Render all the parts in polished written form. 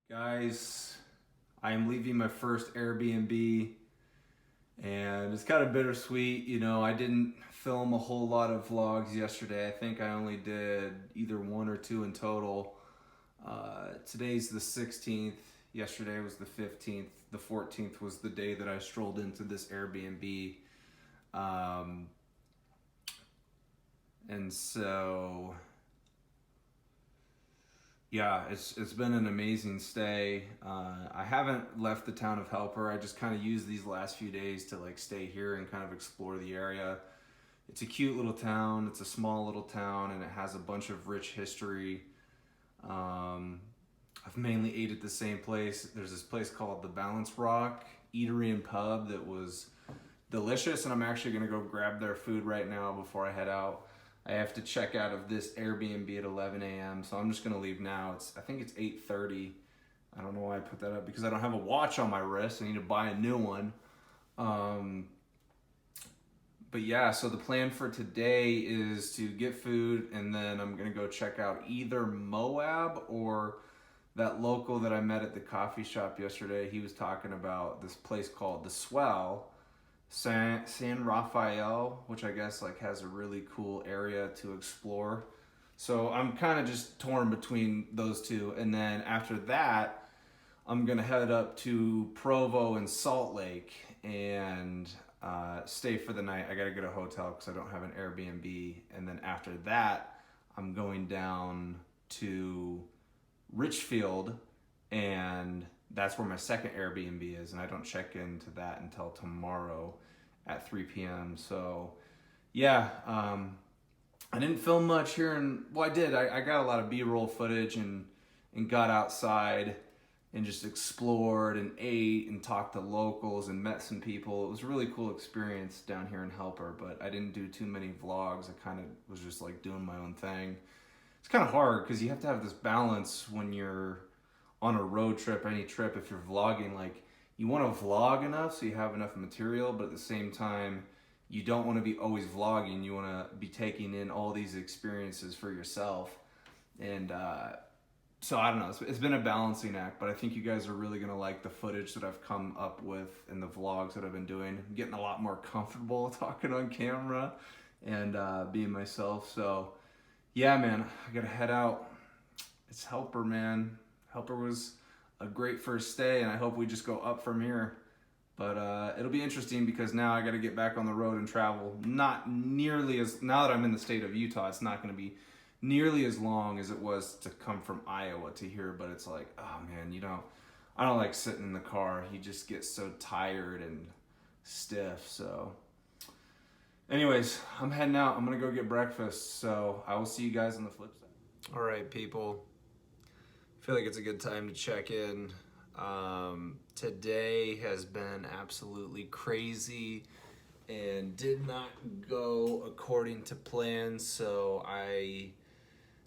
Guys, I'm leaving my first Airbnb and it's kind of bittersweet. I didn't film a whole lot of vlogs yesterday. I think I only did either one or two in total. Today's the 16th. Yesterday was the 15th. The 14th was the day that I strolled into this Airbnb. Um, and so Yeah, it's been an amazing stay. I haven't left the town of Helper. I just kind of used these last few days to like stay here and kind of explore the area. It's a cute little town. It's a small little town, and it has a bunch of rich history. Um, I've mainly ate at the same place. There's this place called the Balance Rock Eatery and Pub that was delicious, and I'm actually gonna go grab their food right now before I head out. I have to check out of this Airbnb at 11 a.m. So I'm just gonna leave now. I think it's 8:30. I don't know why I put that up because I don't have a watch on my wrist. I need to buy a new one. Um, but yeah, so the plan for today is to get food and then I'm gonna go check out either Moab or that local that I met at the coffee shop yesterday. He was talking about this place called the Swell San Rafael, which I guess like has a really cool area to explore. So I'm kind of just torn between those two, and then after that, I'm gonna head up to Provo and Salt Lake and stay for the night. I gotta get a hotel because I don't have an Airbnb, and then after that, I'm going down to Richfield, and that's where my second Airbnb is, and I don't check into that until tomorrow at 3 p.m. So, yeah, I didn't film much here, and well, I did. I got a lot of B-roll footage and got outside and just explored and ate and talked to locals and met some people. It was a really cool experience down here in Helper, but I didn't do too many vlogs. I kind of was just like doing my own thing. It's kind of hard because you have to have this balance when you're on a road trip, any trip. If you're vlogging, like you want to vlog enough so you have enough material, but at the same time you don't want to be always vlogging. You want to be taking in all these experiences for yourself. And so I don't know, it's been a balancing act, but I think you guys are really going to like the footage that I've come up with and the vlogs that I've been doing. I'm getting a lot more comfortable talking on camera and being myself. So yeah, man, I gotta head out. It's Helper, man. Helper was a great first stay, and I hope we just go up from here. But it'll be interesting because now I got to get back on the road and travel. Not nearly as, now that I'm in the state of Utah, it's not going to be nearly as long as it was to come from Iowa to here. But it's like, oh man, I don't like sitting in the car. You just get so tired and stiff. So, anyways, I'm heading out. I'm going to go get breakfast. So I will see you guys on the flip side. All right, people. I feel like it's a good time to check in. Today has been absolutely crazy and did not go according to plan. So I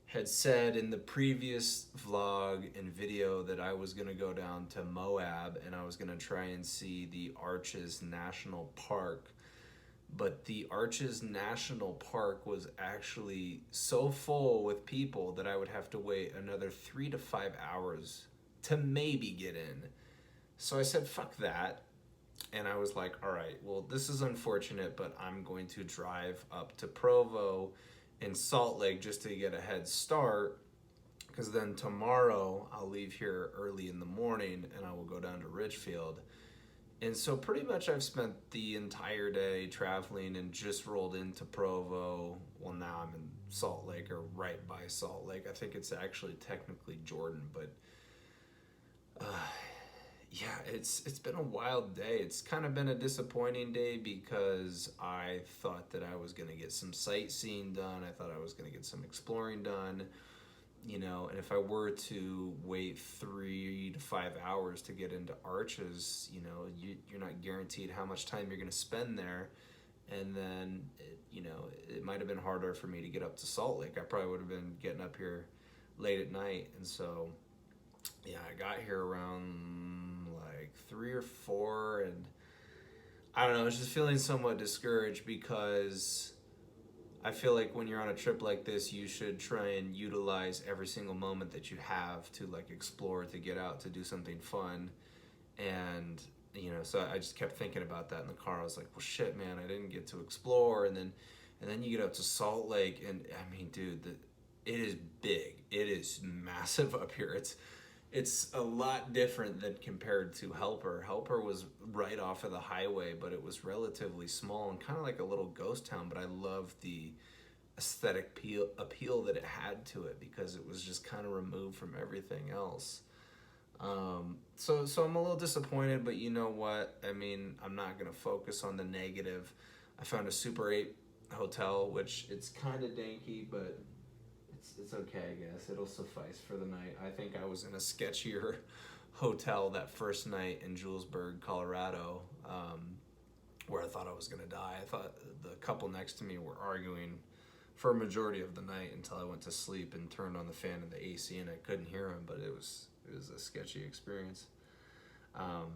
had said in the previous vlog and video that I was going to go down to Moab and I was going to try and see the Arches National Park. But the Arches National Park was actually so full with people that I would have to wait another 3 to 5 hours to maybe get in. So I said, fuck that. And I was like, all right, well, this is unfortunate, but I'm going to drive up to Provo and Salt Lake just to get a head start. Because then tomorrow I'll leave here early in the morning and I will go down to Richfield. And so pretty much I've spent the entire day traveling and just rolled into Provo. Well, now I'm in Salt Lake or right by Salt Lake. I think it's actually technically Jordan, but yeah, it's been a wild day. It's kind of been a disappointing day because I thought that I was going to get some sightseeing done. I thought I was going to get some exploring done. And if I were to wait 3 to 5 hours to get into Arches, you're not guaranteed how much time you're going to spend there. And then, it might have been harder for me to get up to Salt Lake. I probably would have been getting up here late at night. And so, yeah, I got here around like 3 or 4, and I don't know, I was just feeling somewhat discouraged because I feel like when you're on a trip like this, you should try and utilize every single moment that you have to like explore, to get out, to do something fun. And so I just kept thinking about that in the car. I was like, well, shit, man, I didn't get to explore. And then you get up to Salt Lake, and I mean, dude, it is big. It is massive up here. It's a lot different than compared to Helper. Helper was right off of the highway, but it was relatively small and kind of like a little ghost town. But I loved the aesthetic appeal that it had to it, because it was just kind of removed from everything else. So I'm a little disappointed, but you know what? I mean, I'm not gonna focus on the negative. I found a Super 8 hotel, which it's kind of danky, but it's okay, I guess. It'll suffice for the night. I think I was in a sketchier hotel that first night in Julesburg, Colorado, where I thought I was gonna die. I thought the couple next to me were arguing for a majority of the night until I went to sleep and turned on the fan and the AC, and I couldn't hear them, but it was a sketchy experience. But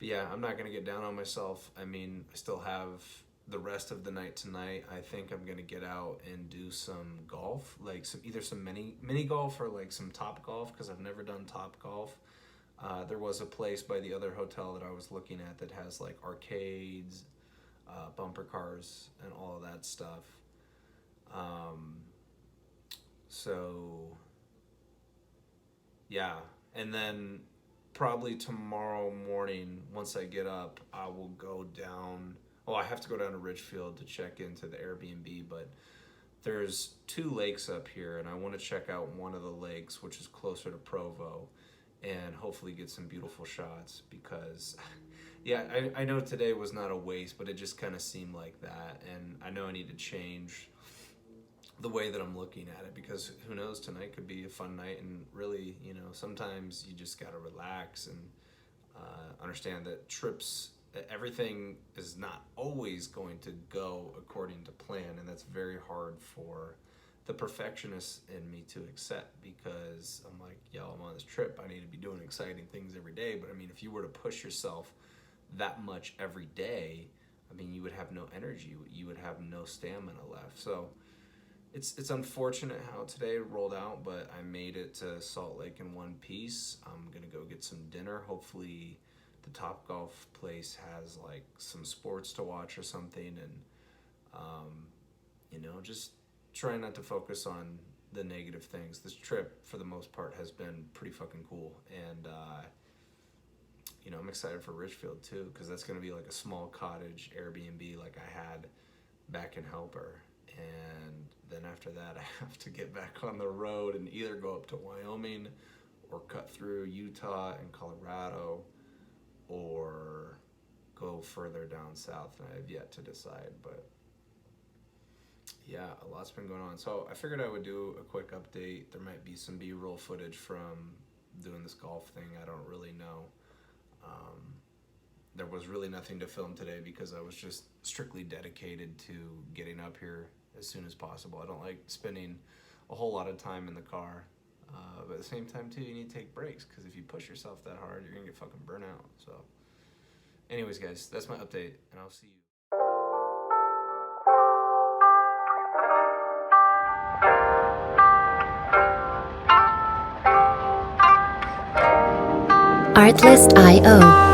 yeah, I'm not gonna get down on myself. I mean, I still have the rest of the night tonight. I think I'm gonna get out and do some golf, like either some mini golf or like some top golf, because I've never done top golf. There was a place by the other hotel that I was looking at that has like arcades, bumper cars, and all of that stuff. So yeah, and then probably tomorrow morning, once I get up, I will go down. Oh, I have to go down to Ridgefield to check into the Airbnb, but there's 2 lakes up here, and I want to check out one of the lakes, which is closer to Provo, and hopefully get some beautiful shots, because yeah, I know today was not a waste, but it just kind of seemed like that, and I know I need to change the way that I'm looking at it, because who knows, tonight could be a fun night. And really, sometimes you just got to relax and understand that everything is not always going to go according to plan, and that's very hard for the perfectionist in me to accept, because I'm like, yo, I'm on this trip, I need to be doing exciting things every day. But I mean, if you were to push yourself that much every day, I mean, you would have no energy, you would have no stamina left. So it's unfortunate how today rolled out, but I made it to Salt Lake in one piece. I'm gonna go get some dinner. Hopefully the Top Golf place has like some sports to watch or something, and just try not to focus on the negative things. This trip, for the most part, has been pretty fucking cool, and I'm excited for Richfield too, because that's gonna be like a small cottage Airbnb like I had back in Helper. And then after that, I have to get back on the road and either go up to Wyoming or cut through Utah and Colorado, or go further down south, and I have yet to decide. But yeah, a lot's been going on. So I figured I would do a quick update. There might be some B-roll footage from doing this golf thing. I don't really know. There was really nothing to film today, because I was just strictly dedicated to getting up here as soon as possible. I don't like spending a whole lot of time in the car, but at the same time too, you need to take breaks, because if you push yourself that hard, you're gonna get fucking burnt out. So anyways, guys, that's my update, and I'll see you. Artlist.io